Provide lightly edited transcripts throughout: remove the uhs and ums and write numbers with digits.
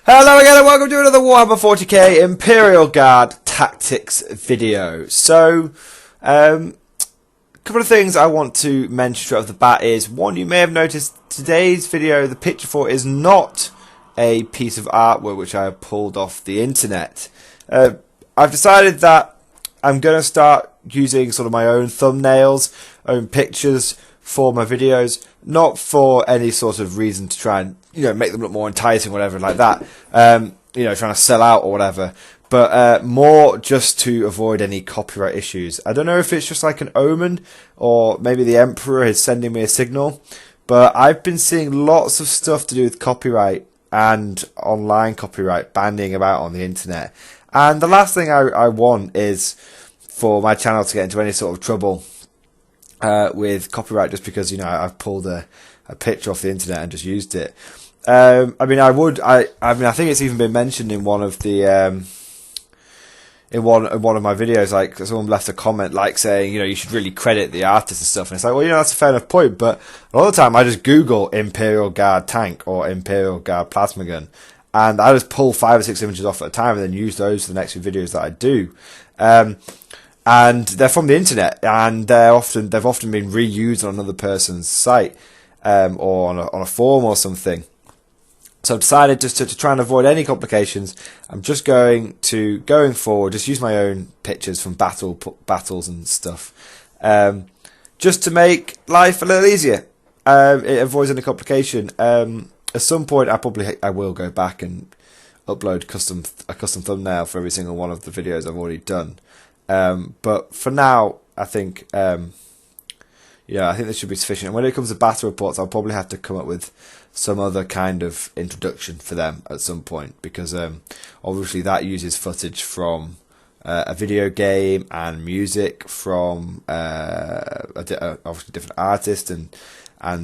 Hello again and welcome to another Warhammer 40k Imperial Guard Tactics video. So, a couple of things I want to mention straight off the bat is, one, you may have noticed today's video, the picture for it is not a piece of artwork which I have pulled off the internet. I've decided that I'm going to start using sort of my own thumbnails, own pictures for my videos, not for any sort of reason to try and, make them look more enticing or whatever like that, trying to sell out or whatever, but more just to avoid any copyright issues. I don't know if it's just like an omen or maybe the Emperor is sending me a signal, but I've been seeing lots of stuff to do with copyright and online copyright banding about on the internet. And the last thing I want is for my channel to get into any sort of trouble with copyright just because I've pulled a picture off the internet and just used it. I think it's even been mentioned in one of the in one of my videos. Like, someone left a comment like saying, you should really credit the artist and stuff. And it's like, well, that's a fair enough point. But a lot of the time, I just Google Imperial Guard tank or Imperial Guard plasma gun, and I just pull 5 or 6 images off at a time and then use those for the next few videos that I do. And they're from the internet, and they've often been reused on another person's site or on a forum or something. So I've decided just to try and avoid any complications. I'm just going forward, just use my own pictures from battles and stuff, just to make life a little easier. It avoids any complication. At some point, I will go back and upload a custom thumbnail for every single one of the videos I've already done. But for now, I think this should be sufficient. And when it comes to battle reports, I'll probably have to come up with some other kind of introduction for them at some point, because obviously that uses footage from a video game and music from obviously different artists, and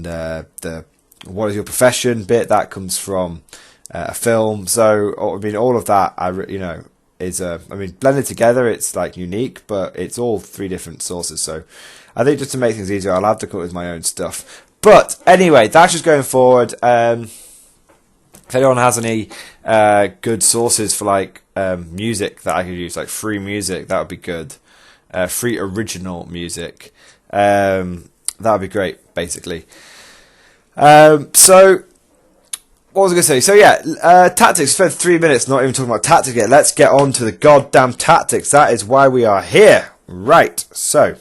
the what is your profession bit that comes from a film. So all of that is blended together. It's like unique, but it's all 3 different sources. So I think just to make things easier, I'll have to come up with my own stuff. But anyway, that's just going forward. If anyone has any good sources for music that I could use, like free music, that would be good. Free original music, that would be great, basically. So what was I going to say? So yeah, tactics. Spent 3 minutes not even talking about tactics yet. Let's get on to the goddamn tactics. That is why we are here. Right, so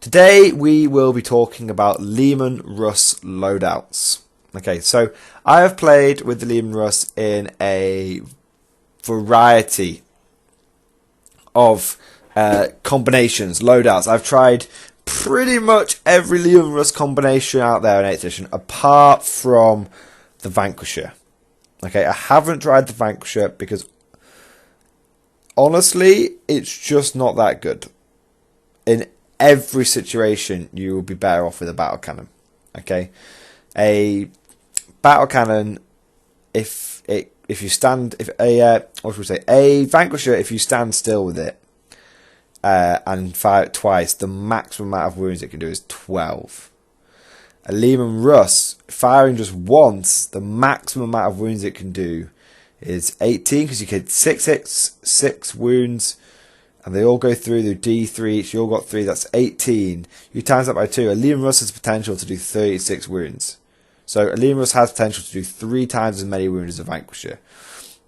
today we will be talking about Leman Russ loadouts. Okay, so I have played with the Leman Russ in a variety of combinations, loadouts. I've tried pretty much every Leman Russ combination out there in 8th edition, apart from the Vanquisher. Okay, I haven't tried the Vanquisher because honestly, it's just not that good. In every situation, you will be better off with a battle cannon. Okay, a battle cannon, a Vanquisher, if you stand still with it and fire it twice, the maximum amount of wounds it can do is 12. A Leman Russ, firing just once, the maximum amount of wounds it can do is 18, because you get 6 hits, 6 wounds, and they all go through the D3 each. You all got 3, that's 18. You times that by 2. A Leman Russ has potential to do 36 wounds. So a Leman Russ has potential to do 3 times as many wounds as a Vanquisher.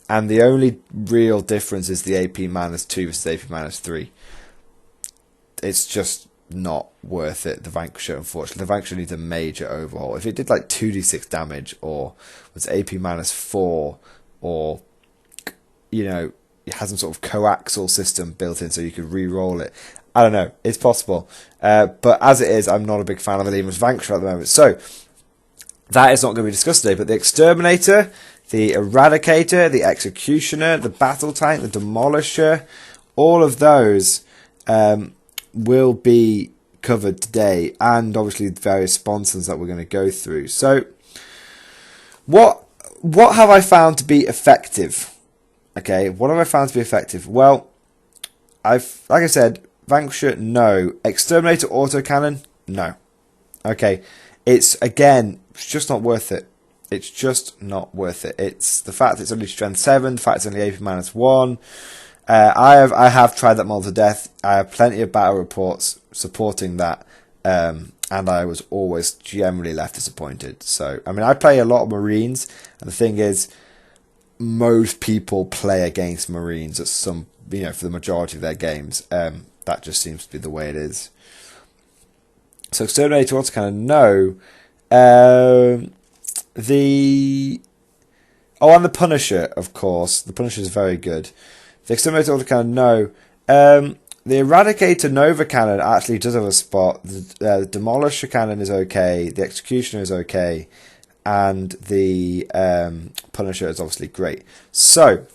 And the only real difference is the AP -2 versus AP -3. It's just not worth it, the Vanquisher, unfortunately. The Vanquisher needs a major overhaul. If it did like 2d6 damage, or was AP -4, or it has some sort of coaxial system built in so you could re-roll it, I don't know, it's possible. But as it is, I'm not a big fan of the Leman Russ Vanquisher at the moment. So that is not going to be discussed today, but the Exterminator, the Eradicator, the Executioner, the Battle Tank, the Demolisher, all of those will be covered today, and obviously the various sponsors that we're going to go through. So what have I found to be effective? Okay, what have I found to be effective? Well, like I said, Vanquisher, no. Exterminator autocannon, no. Okay, it's just not worth it. It's just not worth it. It's the fact it's only strength 7, the fact it's only AP -1. I have tried that model to death. I have plenty of battle reports supporting that, and I was always generally left disappointed. So, I mean, I play a lot of Marines, and the thing is, most people play against Marines at some, for the majority of their games. That just seems to be the way it is. So, Exterminator wants to kind of know and the Punisher, of course. The Punisher is very good. The Exterminator ought to kind of know. The Eradicator Nova Cannon actually does have a spot. The Demolisher Cannon is okay. The Executioner is okay. And the Punisher is obviously great. So,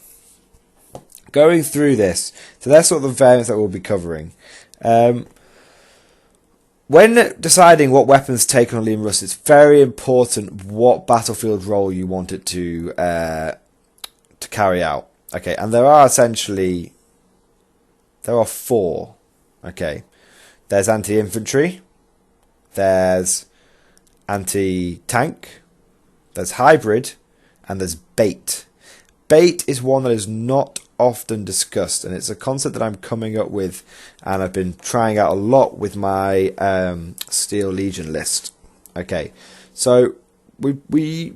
going through this. So, that's sort of the variants that we'll be covering. When deciding what weapons to take on a Leman Russ, it's very important what battlefield role you want it to carry out. Okay, and there are 4. Okay, there's anti-infantry, there's anti-tank, there's hybrid, and there's bait. Bait is one that is not often discussed, and it's a concept that I'm coming up with, and I've been trying out a lot with my Steel Legion list. Okay, so we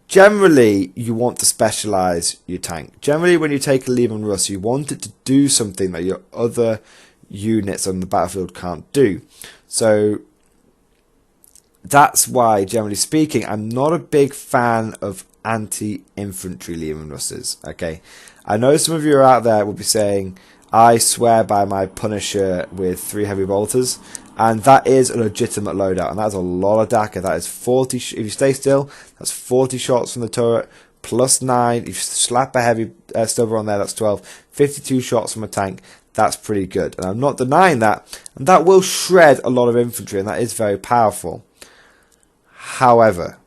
generally you want to specialize your tank. Generally, when you take a Leman Russ, you want it to do something that your other units on the battlefield can't do. So that's why, generally speaking, I'm not a big fan of anti-infantry Leman Russes. Okay, I know some of you are out there will be saying, I swear by my Punisher with 3 heavy bolters, and that is a legitimate loadout, and that's a lot of DACA. That is 40, if you stay still, that's 40 shots from the turret, plus 9, if you slap a heavy stubber on there, that's 12, 52 shots from a tank, that's pretty good, and I'm not denying that, and that will shred a lot of infantry, and that is very powerful. However,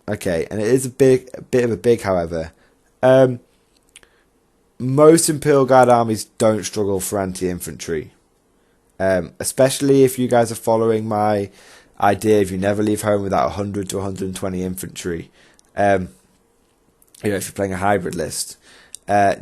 okay, and it is a bit of a big however, most Imperial Guard armies don't struggle for anti-infantry. Especially if you guys are following my idea of you never leave home without 100 to 120 infantry. If you're playing a hybrid list.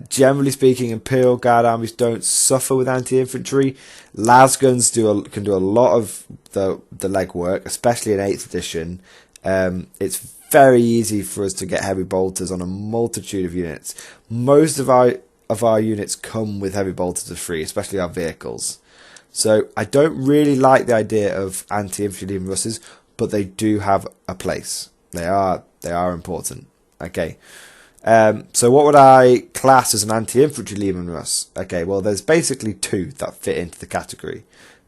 Generally speaking, Imperial Guard armies don't suffer with anti-infantry. Lasguns can do a lot of the legwork, especially in 8th edition. It's very easy for us to get heavy bolters on a multitude of units. Most of our units come with heavy bolters for free, especially our vehicles. So I don't really like the idea of anti-infantry Leman Russes, but they do have a place. They are important. Okay. So what would I class as an anti-infantry Leman Russ? Okay, well there's basically 2 that fit into the category.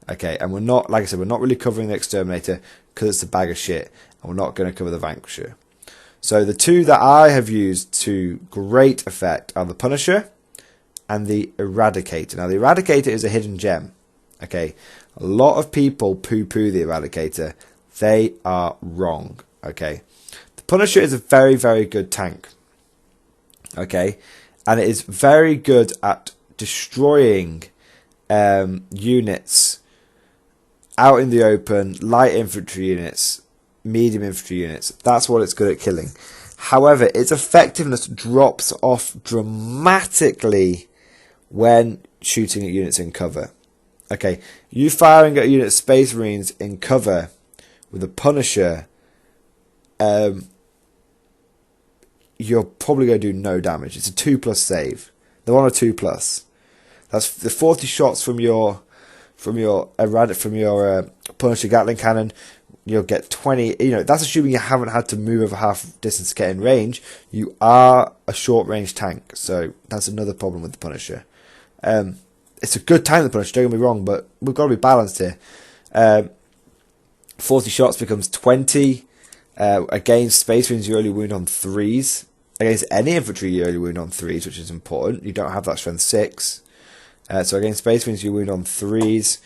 Okay, and we're not, like I said, we're not really covering the Exterminator because it's a bag of shit, and we're not going to cover the Vanquisher. So the 2 that I have used to great effect are the Punisher and the Eradicator. Now the Eradicator is a hidden gem. Okay, a lot of people poo-poo the Eradicator. They are wrong. Okay, the Punisher is a very, very good tank. Okay, and it is very good at destroying units out in the open, light infantry units, medium infantry units. That's what it's good at killing. However, its effectiveness drops off dramatically when shooting at units in cover. Okay, you firing at a unit of Space Marines in cover with a Punisher, you're probably going to do no damage. It's a 2+ save. They're on a 2+. That's the 40 shots from your Punisher Gatling cannon. You'll get 20. That's assuming you haven't had to move over half distance to get in range. You are a short range tank, so that's another problem with the Punisher. It's a good tank, the Punisher, don't get me wrong, but we've got to be balanced here. 40 shots becomes 20. Against Space Marines, you only wound on 3s. Against any infantry, you only wound on 3s, which is important. You don't have that strength 6. So against Space Marines, you wound on 3s.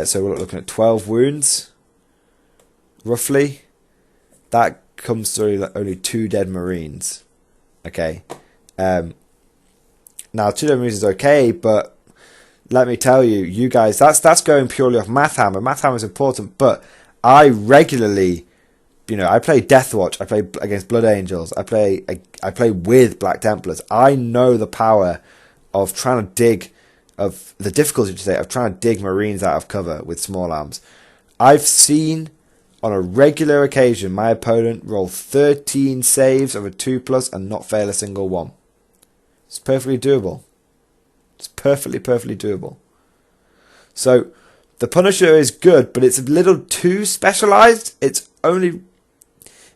So we're looking at 12 wounds, roughly. That comes through only 2 dead Marines. Okay. Now, 2 dead Marines is okay, but let me tell you, you guys, that's going purely off Math Hammer. Math Hammer is important, but I regularly you know, I play Deathwatch, I play against Blood Angels, I play with Black Templars. I know the power of trying to dig, of the difficulty to say, of trying to dig Marines out of cover with small arms. I've seen on a regular occasion my opponent roll 13 saves of a 2+ and not fail a single one. It's perfectly doable. It's perfectly doable. So the Punisher is good, but it's a little too specialized. It's only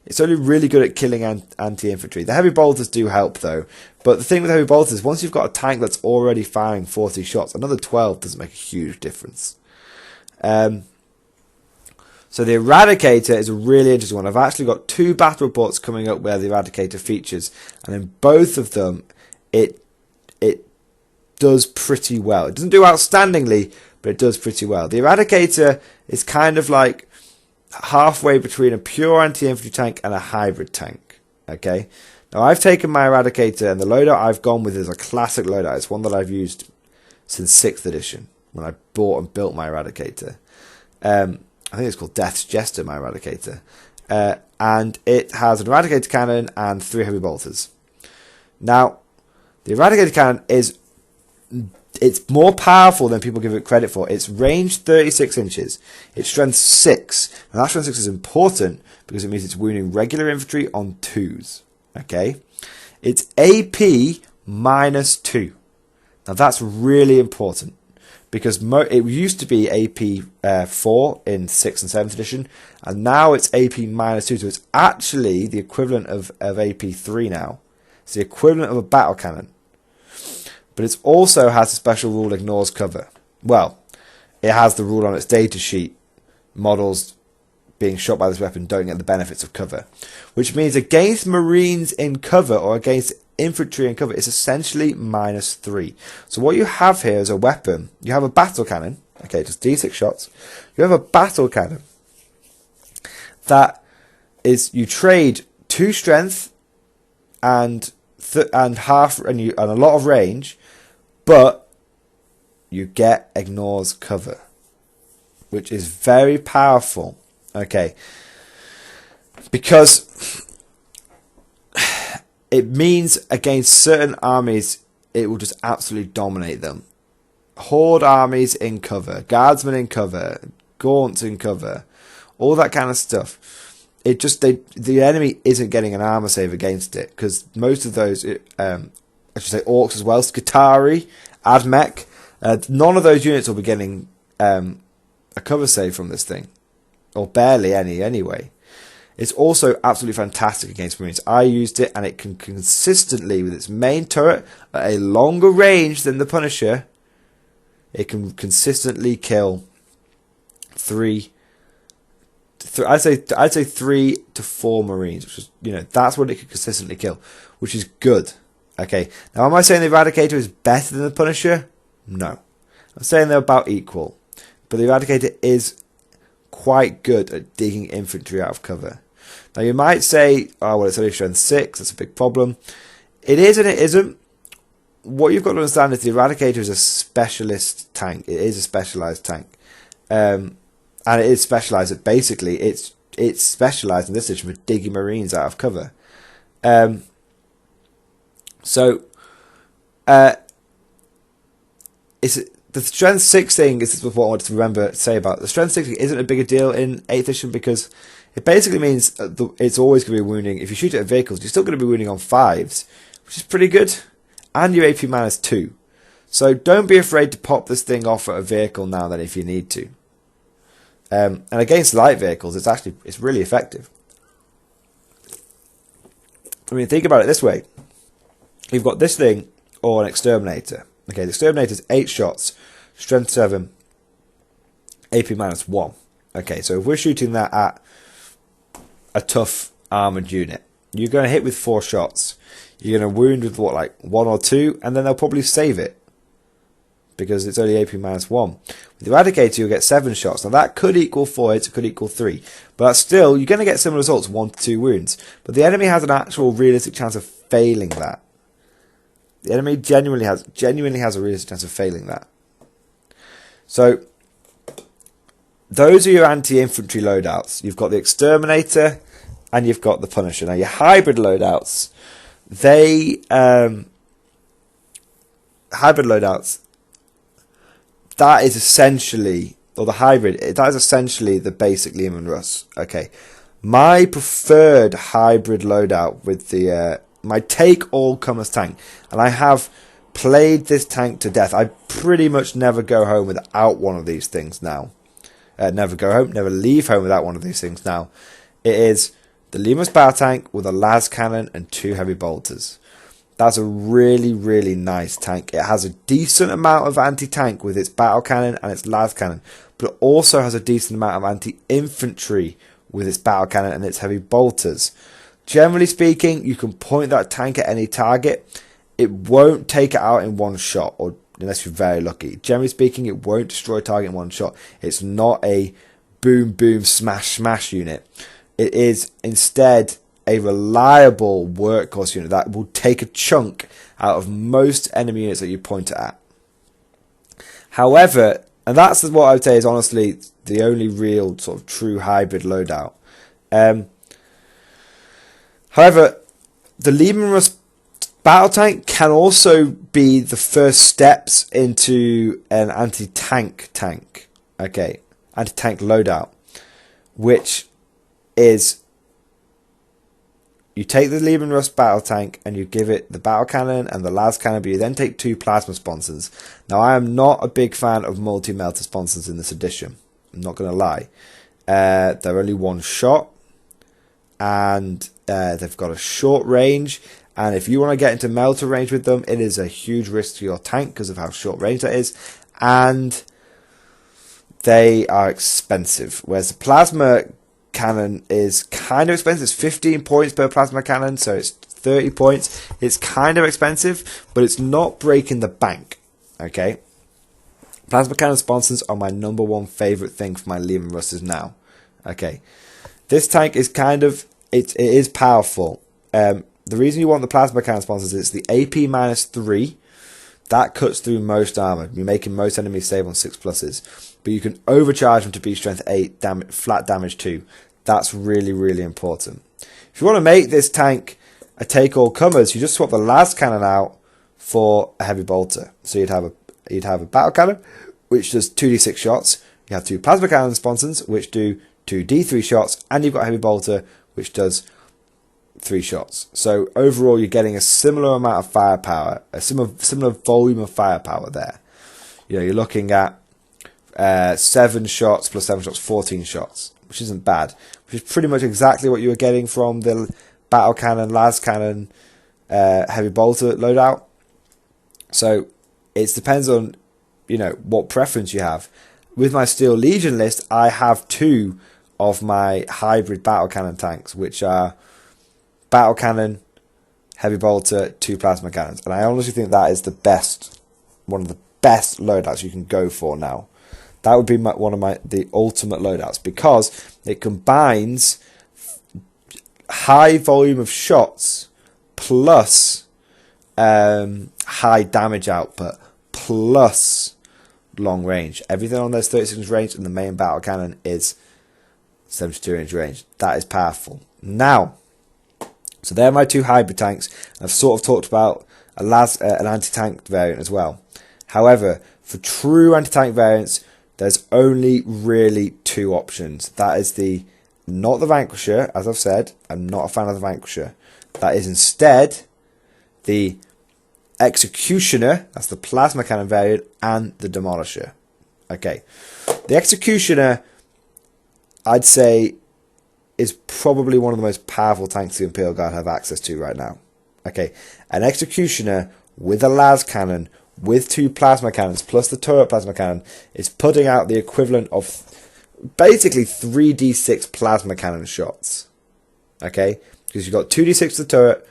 really good at killing anti-infantry. The heavy bolters do help though. But the thing with heavy bolters is once you've got a tank that's already firing 40 shots, another 12 doesn't make a huge difference. So the Eradicator is a really interesting one. I've actually got 2 battle reports coming up where the Eradicator features, and in both of them it does pretty well. It doesn't do outstandingly, but it does pretty well. The Eradicator is kind of like halfway between a pure anti-infantry tank and a hybrid tank. Okay, now I've taken my Eradicator, and the loadout I've gone with is a classic loadout. It's one that I've used since 6th edition when I bought and built my Eradicator. I think it's called Death's Jester, my Eradicator. And it has an Eradicator cannon and 3 heavy bolters. Now, the Eradicator cannon it's more powerful than people give it credit for. It's range 36 inches. It's strength 6. And that strength 6 is important because it means it's wounding regular infantry on 2s. Okay? It's AP -2. Now that's really important, because it used to be AP 4 in 6th and 7th edition, and now it's AP -2, so it's actually the equivalent of AP 3 now. It's the equivalent of a battle cannon. But it also has a special rule, ignores cover. Well, it has the rule on its data sheet, models being shot by this weapon don't get the benefits of cover. Which means against Marines in cover, or against infantry in cover, it's essentially -3. So what you have here is a weapon. You have a battle cannon, okay, just D6 shots. You have a battle cannon that is, you trade 2 strength and half and a lot of range, but you get ignores cover, which is very powerful. Okay, because it means against certain armies, it will just absolutely dominate them. Horde armies in cover, guardsmen in cover, gaunts in cover, all that kind of stuff. It just the enemy isn't getting an armor save against it, because most of those, I should say orcs as well, Skitarii, Admech, none of those units will be getting a cover save from this thing, or barely any anyway. It's also absolutely fantastic against Marines. I used it, and it can consistently, with its main turret at a longer range than the Punisher, it can consistently kill I'd say 3 to 4 Marines, which is, that's what it can consistently kill, which is good. Okay, now am I saying the Eradicator is better than the Punisher? No, I'm saying they're about equal, but the Eradicator is quite good at digging infantry out of cover. Now you might say, oh well, it's only strength 6, that's a big problem. It is and it isn't. What you've got to understand is the Eradicator is a specialist tank. It is a specialised tank. And it is specialised at, basically, it's specialised in this edition for digging Marines out of cover. It's the strength 6 thing. This is what I wanted to say about the strength 6 thing. Isn't a bigger deal in 8th edition, because it basically means it's always going to be wounding. If you shoot it at vehicles, you're still going to be wounding on 5s, which is pretty good, and your AP -2. So don't be afraid to pop this thing off at a vehicle now and then if you need to. And against light vehicles, it's really effective. I mean, think about it this way: you've got this thing or an exterminator. Okay, the exterminator is 8 shots, strength 7, AP -1. Okay, so if we're shooting that at a tough armored unit, you're going to hit with 4 shots. You're going to wound with what, like 1 or 2, and then they'll probably save it, because it's only AP -1. With the Eradicator, you'll get 7 shots. Now that could equal 4 hits, it could equal 3. But that's still, you're going to get similar results, 1 to 2 wounds. But the enemy has an actual realistic chance of failing that. The enemy genuinely has a realistic chance of failing that. So, those are your anti-infantry loadouts. You've got the Exterminator, and you've got the Punisher. Now your hybrid loadouts, that is essentially, or the hybrid, that is essentially the basic Leman Russ. Okay, my preferred hybrid loadout with the my take all comers tank, and I have played this tank to death. I pretty much never go home without one of these things now. Never leave home without one of these things now. It is the Leman Russ battle tank with a las cannon and 2 heavy bolters. That's a really, really nice tank. It has a decent amount of anti-tank with its battle cannon and its las cannon, but it also has a decent amount of anti-infantry with its battle cannon and its heavy bolters. Generally speaking, you can point that tank at any target. It won't take it out in one shot, or unless you're very lucky. Generally speaking, it won't destroy a target in one shot. It's not a boom, boom, smash, smash unit. It is instead a reliable workhorse unit that will take a chunk out of most enemy units that you point it at. However, and that's what I would say is honestly the only real sort of true hybrid loadout. However, the Leman Russ battle tank can also be the first steps into an anti-tank tank. Okay, anti-tank loadout, which is you take the Leman Russ battle tank and you give it the battle cannon and the las cannon, but you then take 2 plasma sponsons. Now, I am not a big fan of multi-melter sponsons in this edition. I'm not going to lie. They're only 1 shot, and they've got a short range. And if you want to get into melter range with them, it is a huge risk to your tank because of how short range that is. And they are expensive. Whereas the plasma cannon is kind of expensive. It's 15 points per plasma cannon, so it's 30 points. It's kind of expensive, but it's not breaking the bank. Okay? Plasma cannon sponsons are my #1 favourite thing for my Leman Russes now. Okay? This tank is kind of... It is powerful. The reason you want the plasma cannon sponsors is the AP -3. That cuts through most armor. You're making most enemies save on 6+s. But you can overcharge them to be strength 8, flat damage 2. That's really, really important. If you want to make this tank a take all comers, you just swap the las cannon out for a heavy bolter. So you'd have a battle cannon, which does 2d6 shots. You have 2 plasma cannon sponsons, which do 2d3 shots, and you've got a heavy bolter, which does 3 shots. So overall, you're getting a similar amount of firepower, a similar volume of firepower there. You know, you're looking at 7 shots plus 7 shots, 14 shots, which isn't bad. Which is pretty much exactly what you were getting from the battle cannon, las cannon, heavy bolter loadout. So it depends on, you know, what preference you have. With my Steel Legion list, I have 2 of my hybrid battle cannon tanks, which are battle cannon, heavy bolter, 2 plasma cannons, and I honestly think that is one of the best loadouts you can go for now. That would be the ultimate loadouts, because it combines high volume of shots plus high damage output plus long range. Everything on those 36 range, and the main battle cannon is 72 inch range. That is powerful. Now, so they're my 2 hybrid tanks. I've sort of talked about an anti-tank variant as well. However, for true anti-tank variants, there's only really 2 options. That is not the Vanquisher, as I've said. I'm not a fan of the Vanquisher. That is instead the Executioner, that's the plasma cannon variant, and the Demolisher. Okay, the Executioner, I'd say, is probably one of the most powerful tanks the Imperial Guard have access to right now. Okay, an Executioner with a las cannon, with 2 plasma cannons, plus the turret plasma cannon, is putting out the equivalent of basically 3d6 plasma cannon shots. Okay, because you've got 2d6 for the turret,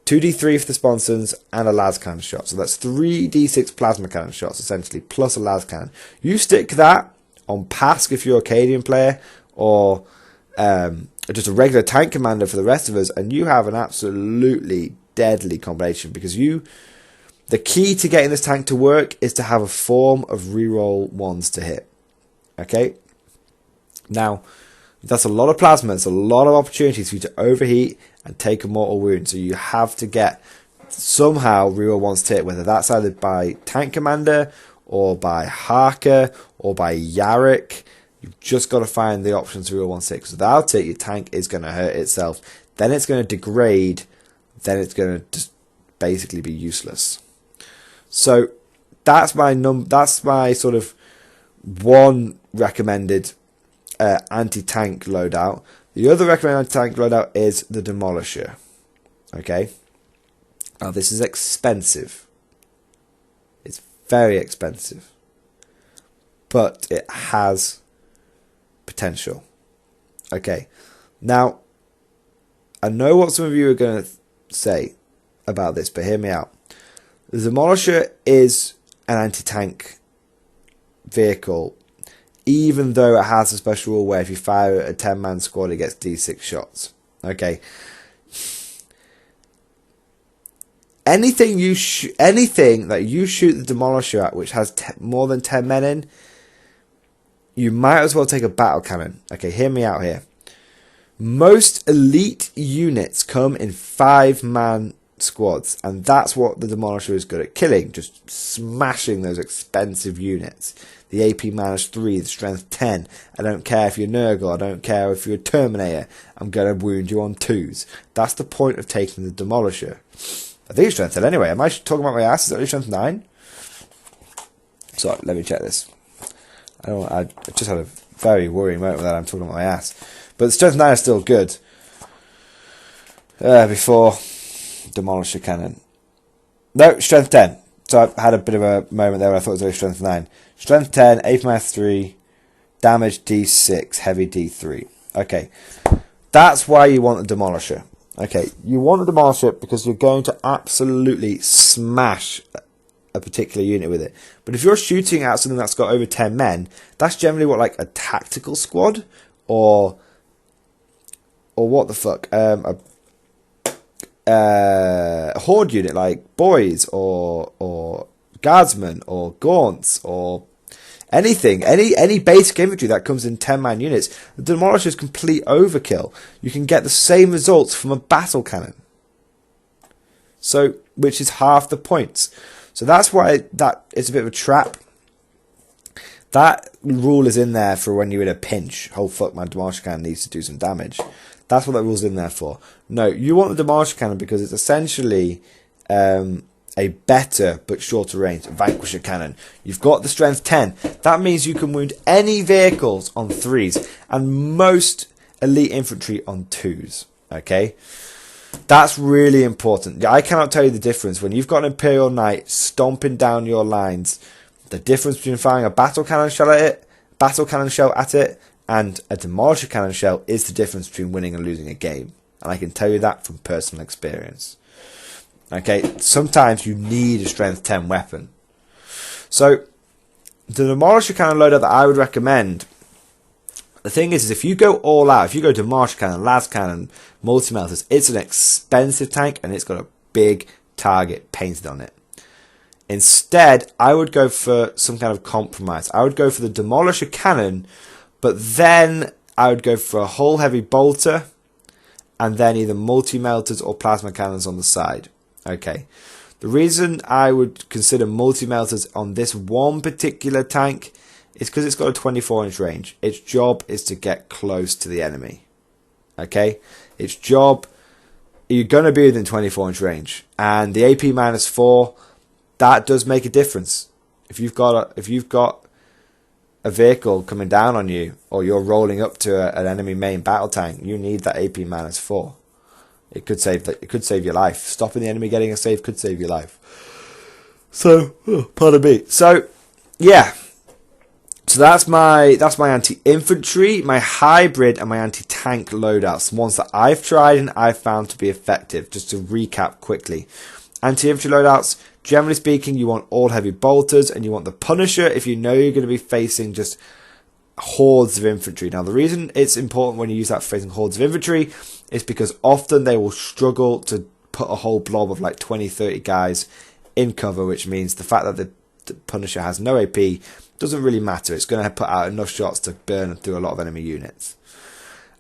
2d3 for the sponsons, and a las cannon shot. So that's 3d6 plasma cannon shots, essentially, plus a las cannon. You stick that on Pask if you're a Acadian player, or just a regular tank commander for the rest of us, and you have an absolutely deadly combination, because the key to getting this tank to work is to have a form of reroll 1s to hit. Okay? Now, That's a lot of plasma. It's a lot of opportunities for you to overheat and take a mortal wound. So you have to get somehow reroll 1's hit, whether that's either by Tank Commander or by Harker or by Yarrick. You've just got to find the options to reroll 1's hit. Because without it, your tank is going to hurt itself. Then it's going to degrade. Then it's going to just basically be useless. So that's my sort of one recommended anti-tank loadout. The other recommended anti-tank loadout is the Demolisher. Okay. Now this is expensive. It's very expensive. But it has potential. Okay. Now, I know what some of you are going to say about this, but hear me out. The Demolisher is an anti-tank vehicle, even though it has a special rule where if you fire at a 10-man squad, it gets D6 shots. Okay. Anything that you shoot the Demolisher at, which has more than 10 men in, you might as well take a battle cannon. Okay, hear me out here. Most elite units come in 5-man squads, and that's what the Demolisher is good at killing, just smashing those expensive units. The AP -3, the strength 10. I don't care if you're Nurgle, I don't care if you're a Terminator, I'm going to wound you on 2s. That's the point of taking the Demolisher. I think it's strength 10 anyway. Am I talking about my ass? Is it only strength 9? So let me check this. I just had a very worrying moment with that. I'm talking about my ass. But the strength 9 is still good. Before Demolisher cannon. No, strength 10. So I had a bit of a moment there where I thought it was only strength 9. Strength 10, AP -3, damage D6, heavy D3. Okay. That's why you want the Demolisher. Okay, you want to demolish it because you're going to absolutely smash a particular unit with it. But if you're shooting at something that's got over 10 men, that's generally what, like a tactical squad or what the fuck, a horde unit like boys or guardsmen or gaunts or anything, any basic infantry that comes in 10-man units. The Demolisher is complete overkill. You can get the same results from a battle cannon, so which is half the points. So that's why that is a bit of a trap. That rule is in there for when you're in a pinch. Oh fuck, my Demolisher cannon needs to do some damage. That's what that rule's in there for. No, you want the Demolisher cannon because it's essentially a better but shorter range Vanquisher cannon. You've got the strength 10. That means you can wound any vehicles on 3s and most elite infantry on 2s. Okay? That's really important. I cannot tell you the difference. When you've got an Imperial Knight stomping down your lines, the difference between firing a battle cannon shell at it, and a Demolisher cannon shell is the difference between winning and losing a game. And I can tell you that from personal experience. Okay, sometimes you need a strength 10 weapon. So, the Demolisher cannon loadout that I would recommend, the thing is if you go all out, if you go Demolisher cannon, las cannon, multi-melters, it's an expensive tank and it's got a big target painted on it. Instead, I would go for some kind of compromise. I would go for the Demolisher cannon, but then I would go for a hull heavy bolter and then either multi-melters or plasma cannons on the side. Okay, the reason I would consider multi-melters on this one particular tank is because it's got a 24-inch range. Its job is to get close to the enemy. Okay, its job, you're going to be within 24-inch range, and the AP -4, that does make a difference. If you've got a vehicle coming down on you, or you're rolling up to an enemy main battle tank, you need that AP -4. It could save your life. Stopping the enemy getting a save could save your life. So, pardon me. So, yeah. So that's my anti-infantry, my hybrid, and my anti-tank loadouts. The ones that I've tried and I've found to be effective. Just to recap quickly. Anti-infantry loadouts, generally speaking, you want all heavy bolters, and you want the Punisher if you know you're going to be facing just hordes of infantry. Now, the reason it's important when you use that for facing hordes of infantry is because often they will struggle to put a whole blob of like 20-30 guys in cover, which means the fact that the Punisher has no AP doesn't really matter. It's going to put out enough shots to burn through a lot of enemy units.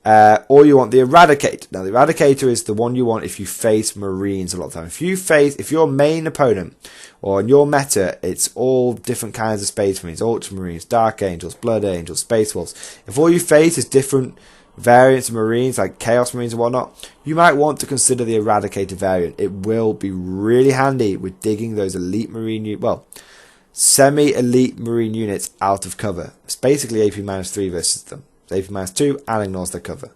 or you want the Eradicator. Now the Eradicator is the one you want if you face Marines a lot of the time. If your main opponent, or in your meta, it's all different kinds of Space Marines, Ultramarines, Dark Angels, Blood Angels, Space Wolves. If all you face is different variants of Marines, like Chaos Marines and whatnot, you might want to consider the Eradicator variant. It will be really handy with digging those elite Marine, semi-elite Marine units out of cover. It's basically AP-3 versus them. It's AP-2 and ignores their cover.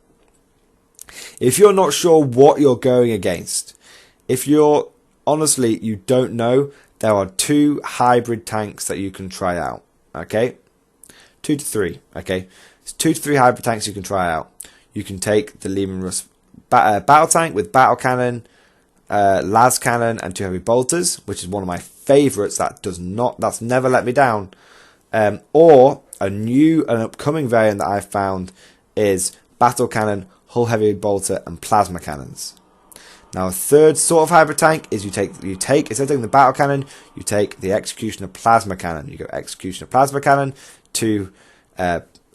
If you're not sure what you're going against, if you're, honestly, you don't know, there are 2 hybrid tanks that you can try out, okay? 2 to 3, okay? It's 2 to 3 hybrid tanks you can try out. You can take the Leman Russ battle tank with battle cannon, las cannon, and 2 heavy bolters, which is one of my favourites. That's never let me down. Or an upcoming variant that I found is battle cannon, hull heavy bolter, and plasma cannons. Now a third sort of hybrid tank is you take instead of taking the battle cannon, you take the executioner plasma cannon. You go executioner plasma cannon to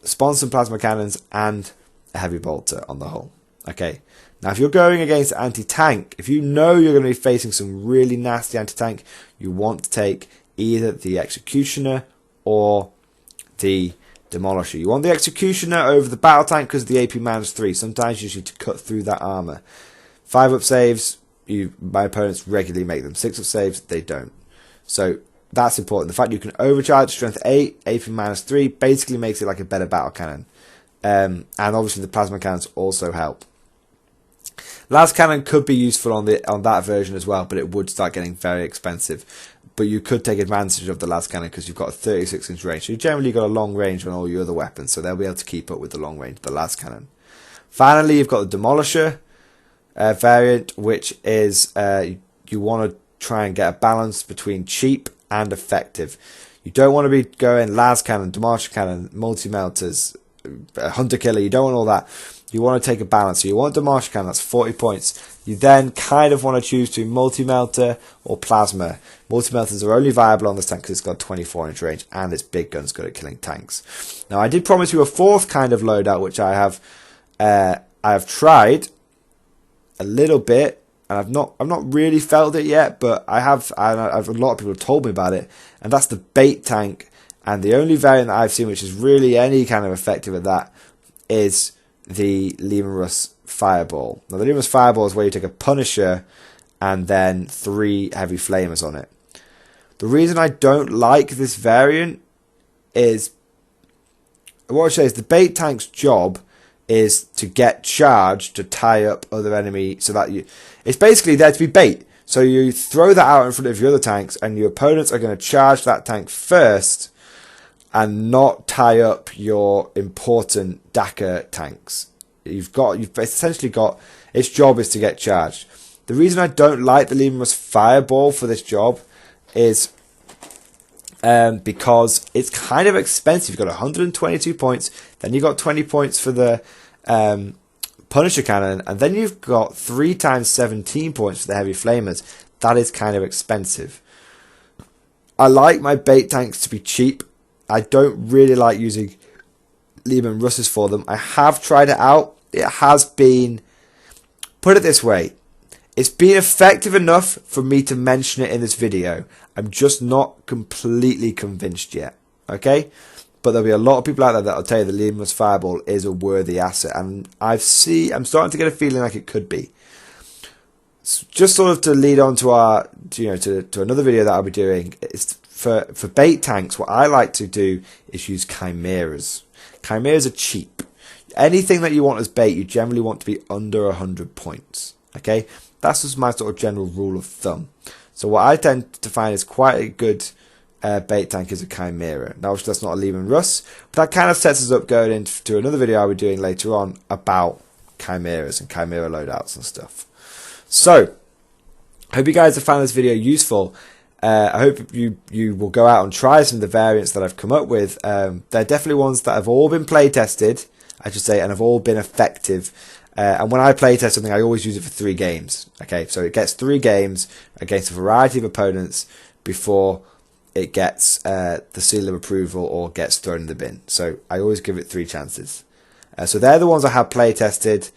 spawn some plasma cannons and a heavy bolter on the hull. Okay. Now if you're going against anti-tank, if you know you're going to be facing some really nasty anti-tank, you want to take either the executioner or the demolisher. You want the executioner over the battle tank because of the AP-3. Sometimes you just need to cut through that armor. 5-up saves, my opponents regularly make them. 6-up saves, they don't. So that's important. The fact you can overcharge strength 8, AP-3 basically makes it like a better battle cannon. And obviously the plasma cannons also help. Las cannon could be useful on that version as well, but it would start getting very expensive. But you could take advantage of the las cannon because you've got a 36-inch range. So you generally got a long range on all your other weapons, so they'll be able to keep up with the long range of the las cannon. Finally, you've got the demolisher variant, which is you want to try and get a balance between cheap and effective. You don't want to be going las cannon, demolisher cannon, multi-melters, hunter killer. You don't want all that. You want to take a balance. So you want demolisher cannon, that's 40 points. You then kind of want to choose between multi-melter or plasma. Multi-melters are only viable on this tank because it's got 24-inch range and its big gun's good at killing tanks. Now I did promise you a 4th kind of loadout, which I have tried a little bit, and I've not really felt it yet, but a lot of people have told me about it, and that's the bait tank. And the only variant that I've seen which is really any kind of effective at that is the Leman Russ Fireball. Now the Leman Russ Fireball is where you take a Punisher and then 3 heavy flamers on it. The reason I don't like this variant is, what I say is the bait tank's job is to get charged to tie up other enemy, so that it's basically there to be bait. So you throw that out in front of your other tanks, and your opponents are going to charge that tank first and not tie up your important Dakar tanks. You've essentially got, its job is to get charged. The reason I don't like the Leman Russ Fireball for this job is because it's kind of expensive. You've got 122 points, then you've got 20 points for the Punisher cannon, and then you've got 3 times 17 points for the heavy flamers. That is kind of expensive. I like my bait tanks to be cheap. I don't really like using Leman Russes for them. I have tried it out. It has been, put it this way, it's been effective enough for me to mention it in this video. I'm just not completely convinced yet. Okay? But there'll be a lot of people out there that'll tell you the Leman Russ Fireball is a worthy asset. And I'm starting to get a feeling like it could be. Just sort of to lead on to our, to another video that I'll be doing, it's for bait tanks, what I like to do is use chimeras. Chimeras are cheap. Anything that you want as bait, you generally want to be under 100 points. Okay? That's just my sort of general rule of thumb. So what I tend to find is quite a good bait tank is a chimera. Now obviously that's not a Leman Russ, but that kind of sets us up going into another video I'll be doing later on about chimeras and chimera loadouts and stuff. So, I hope you guys have found this video useful. I hope you will go out and try some of the variants that I've come up with. They're definitely ones that have all been play tested, I should say, and have all been effective. And when I play test something, I always use it for 3 games. Okay, so it gets 3 games against a variety of opponents before it gets the seal of approval or gets thrown in the bin. So I always give it 3 chances. So they're the ones I have play tested.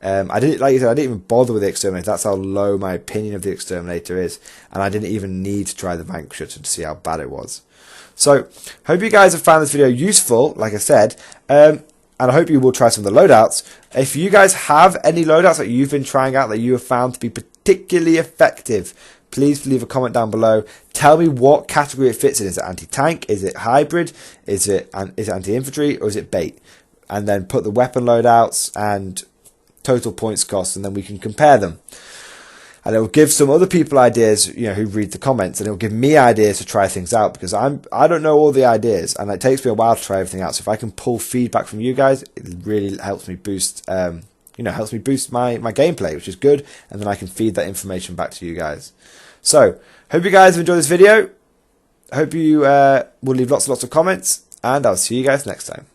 I didn't, like you said, I didn't even bother with the Exterminator. That's how low my opinion of the Exterminator is, and I didn't even need to try the Vanquisher to see how bad it was. So, hope you guys have found this video useful, like I said, and I hope you will try some of the loadouts. If you guys have any loadouts that you've been trying out that you have found to be particularly effective, please leave a comment down below. Tell me what category it fits in. Is it anti-tank? Is it hybrid? Is it anti-infantry? Or is it bait? And then put the weapon loadouts and total points cost, and then we can compare them. And it will give some other people ideas, you know, who read the comments, and it will give me ideas to try things out, because I don't know all the ideas, and it takes me a while to try everything out. So if I can pull feedback from you guys, it really helps me boost, helps me boost my gameplay, which is good, and then I can feed that information back to you guys. So hope you guys have enjoyed this video. Hope you will leave lots and lots of comments, and I'll see you guys next time.